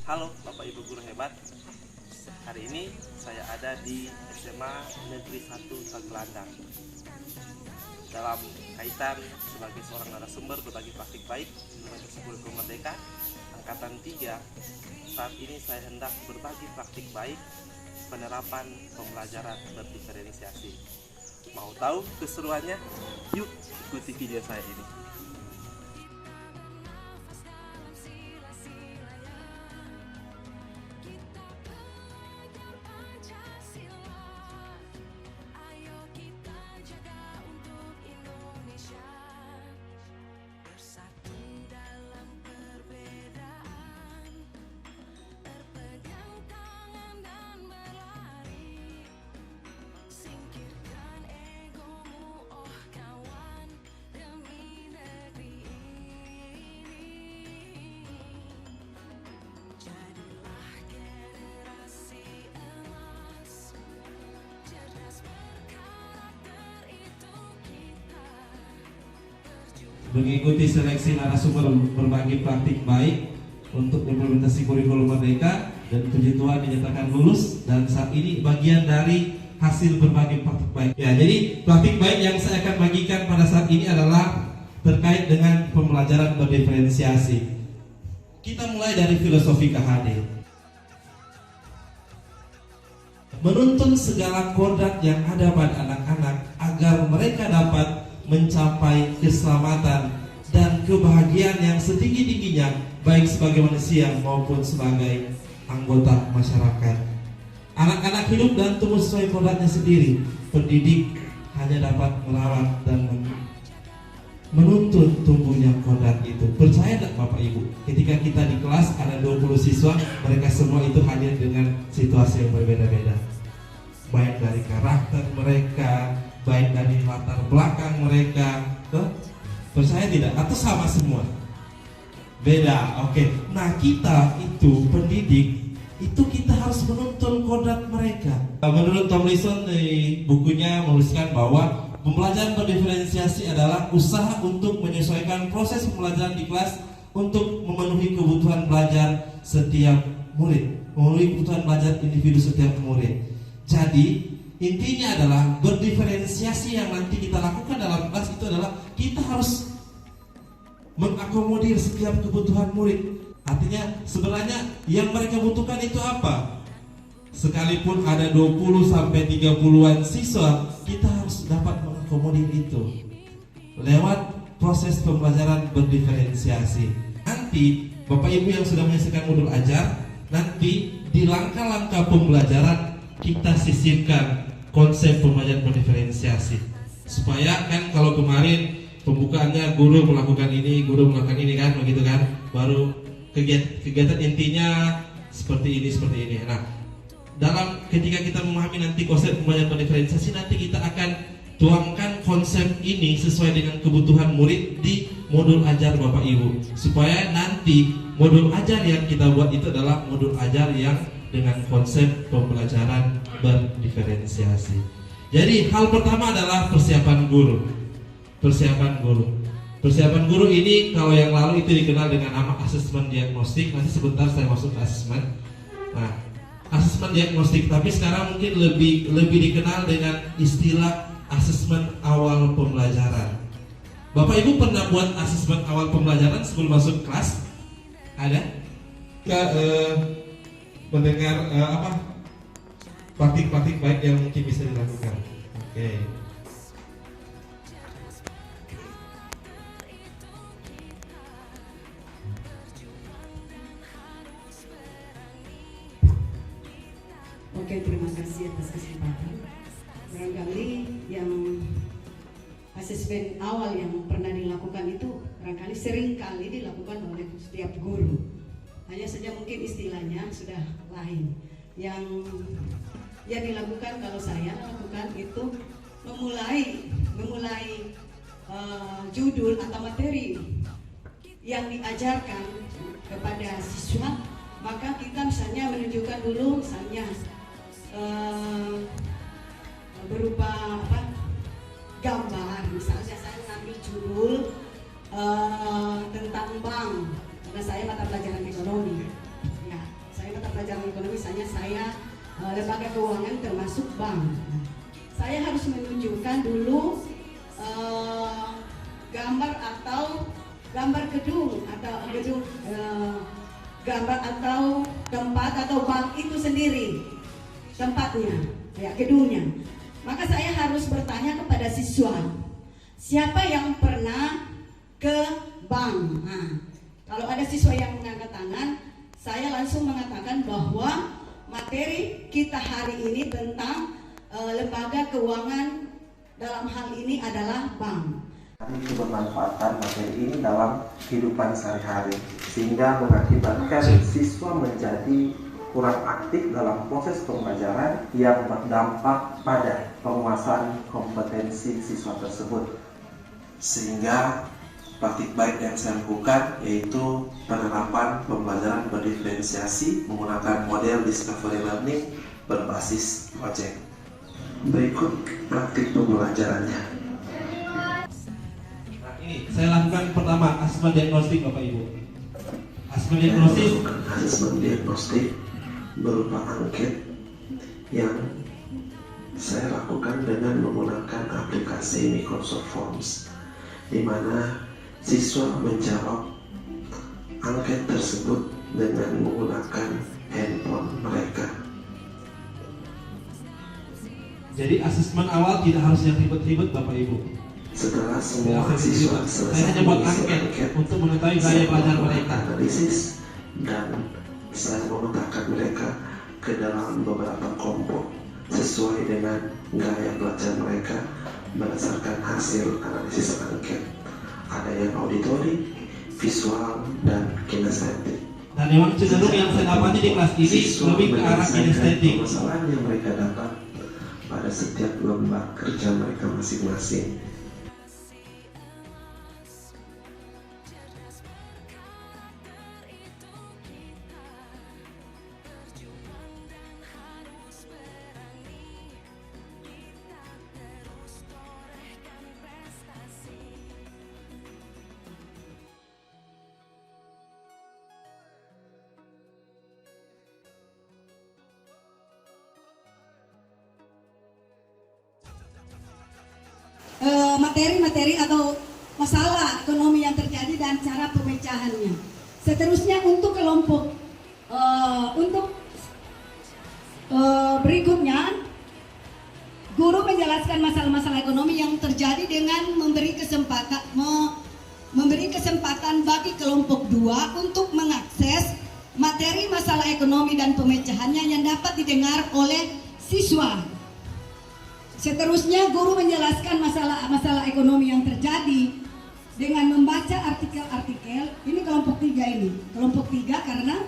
Halo Bapak Ibu Guru hebat. Hari ini saya ada di SMA Negeri 1 Tagulandang. Dalam kaitan sebagai seorang narasumber berbagi praktik baik Implementasi Kurikulum Merdeka Angkatan 3, saat ini saya hendak berbagi praktik baik penerapan pembelajaran berdiferensiasi. Mau tahu keseruannya? Yuk ikuti video saya ini. Mengikuti seleksi narasumber berbagi praktik baik untuk implementasi kurikulum merdeka, dan puji Tuhan dinyatakan lulus, dan saat ini bagian dari hasil berbagi praktik baik. Ya, jadi praktik baik yang saya akan bagikan pada saat ini adalah terkait dengan pembelajaran berdiferensiasi. Kita mulai dari filosofi KHD. Menuntun segala kodrat yang ada pada anak-anak agar mereka dapat mencapai keselamatan dan kebahagiaan yang setinggi-tingginya, baik sebagai manusia maupun sebagai anggota masyarakat. Anak-anak hidup dan tumbuh sesuai kodratnya sendiri. Pendidik hanya dapat merawat dan menuntun tumbuhnya kodrat itu. Percaya tak Bapak Ibu, ketika kita di kelas ada 20 siswa, mereka semua itu hadir dengan situasi yang berbeda-beda, baik dari karakter mereka, baik dari latar belakang mereka. Percaya tidak? Atau sama semua? Beda. Oke. Nah, kita itu pendidik, itu kita harus menuntun kodrat mereka. Menurut Tomlinson di bukunya menuliskan bahwa pembelajaran berdiferensiasi adalah usaha untuk menyesuaikan proses pembelajaran di kelas untuk memenuhi kebutuhan belajar setiap murid, memenuhi kebutuhan belajar individu setiap murid. Jadi intinya adalah berdiferensiasi yang nanti kita lakukan dalam kelas itu adalah kita harus mengakomodir setiap kebutuhan murid. Artinya sebenarnya yang mereka butuhkan itu apa? Sekalipun ada 20 sampai 30-an siswa, kita harus dapat mengakomodir itu lewat proses pembelajaran berdiferensiasi. Nanti Bapak Ibu yang sudah menyaksikan modul ajar, nanti di langkah-langkah pembelajaran kita sisipkan konsep pembelajaran berdiferensiasi, supaya kan kalau kemarin pembukaannya guru melakukan ini kan, begitu kan, baru kegiatan intinya seperti ini. Nah, dalam ketika kita memahami nanti konsep pembelajaran berdiferensiasi, nanti kita akan tuangkan konsep ini sesuai dengan kebutuhan murid di modul ajar Bapak Ibu, supaya nanti modul ajar yang kita buat itu adalah modul ajar yang dengan konsep pembelajaran berdiferensiasi. Jadi hal pertama adalah persiapan guru. Persiapan guru ini kalau yang lalu itu dikenal dengan nama asesmen diagnostik. Nanti sebentar saya masuk ke asesmen. Nah, asesmen diagnostik, tapi sekarang mungkin lebih dikenal dengan istilah asesmen awal pembelajaran. Bapak Ibu pernah buat asesmen awal pembelajaran sebelum masuk kelas? Ada? Mendengar praktik-praktik baik yang mungkin bisa dilakukan. Oke. Oke, terima kasih atas kesempatan. Barangkali yang asesmen awal yang pernah dilakukan itu barangkali sering kali dilakukan oleh setiap guru. Hanya saja mungkin istilahnya sudah lain. Yang dilakukan, kalau saya lakukan itu memulai judul atau materi yang diajarkan kepada siswa, maka kita misalnya menunjukkan dulu misalnya berupa gambar. Misalnya saya mengambil judul tentang bank, karena saya mata pelajaran ekonomi. Ya, pelajaran ekonomi, misalnya saya lembaga keuangan termasuk bank. Saya harus menunjukkan dulu gambar atau gambar gedung atau gambar atau tempat atau bank itu sendiri, tempatnya, ya gedungnya. Maka saya harus bertanya kepada siswa, siapa yang pernah ke bank? Nah, kalau ada siswa yang mengangkat tangan, saya langsung mengatakan bahwa materi kita hari ini tentang lembaga keuangan dalam hal ini adalah bank. Itu memanfaatkan materi ini dalam kehidupan sehari-hari sehingga mengakibatkan siswa menjadi kurang aktif dalam proses pembelajaran yang berdampak pada penguasaan kompetensi siswa tersebut. Sehingga praktik baik yang saya lakukan yaitu penerapan pembelajaran berdiferensiasi menggunakan model discovery learning berbasis project. Berikut praktik pembelajarannya. Nah, ini saya lakukan pertama asesmen diagnostik Bapak Ibu. Asesmen diagnostik, Asesmen diagnostik berupa angket yang saya lakukan dengan menggunakan aplikasi Microsoft Forms, di mana siswa menjawab angket tersebut dengan menggunakan handphone mereka. jadi asesmen awal tidak harus yang ribet-ribet Bapak Ibu. Setelah semua siswa Saya selesai hanya buat mengisi angket untuk mengetahui gaya belajar mereka. analisis dan saya memetakan mereka ke dalam beberapa kelompok sesuai dengan gaya belajar mereka berdasarkan hasil analisis angket. Ada yang auditori, visual, dan kinestetik. Dan memang cenderung yang saya dapati di kelas ini lebih ke arah kinestetik. Permasalahan yang mereka dapat pada setiap lembah kerja mereka masing-masing. Materi-materi atau masalah ekonomi yang terjadi dan cara pemecahannya. Seterusnya untuk kelompok berikutnya, guru menjelaskan masalah-masalah ekonomi yang terjadi dengan memberi kesempatan bagi kelompok 2 untuk mengakses materi masalah ekonomi dan pemecahannya yang dapat didengar oleh siswa. Seterusnya, guru menjelaskan masalah ekonomi yang terjadi dengan membaca artikel-artikel. Ini kelompok 3 ini. Kelompok 3 karena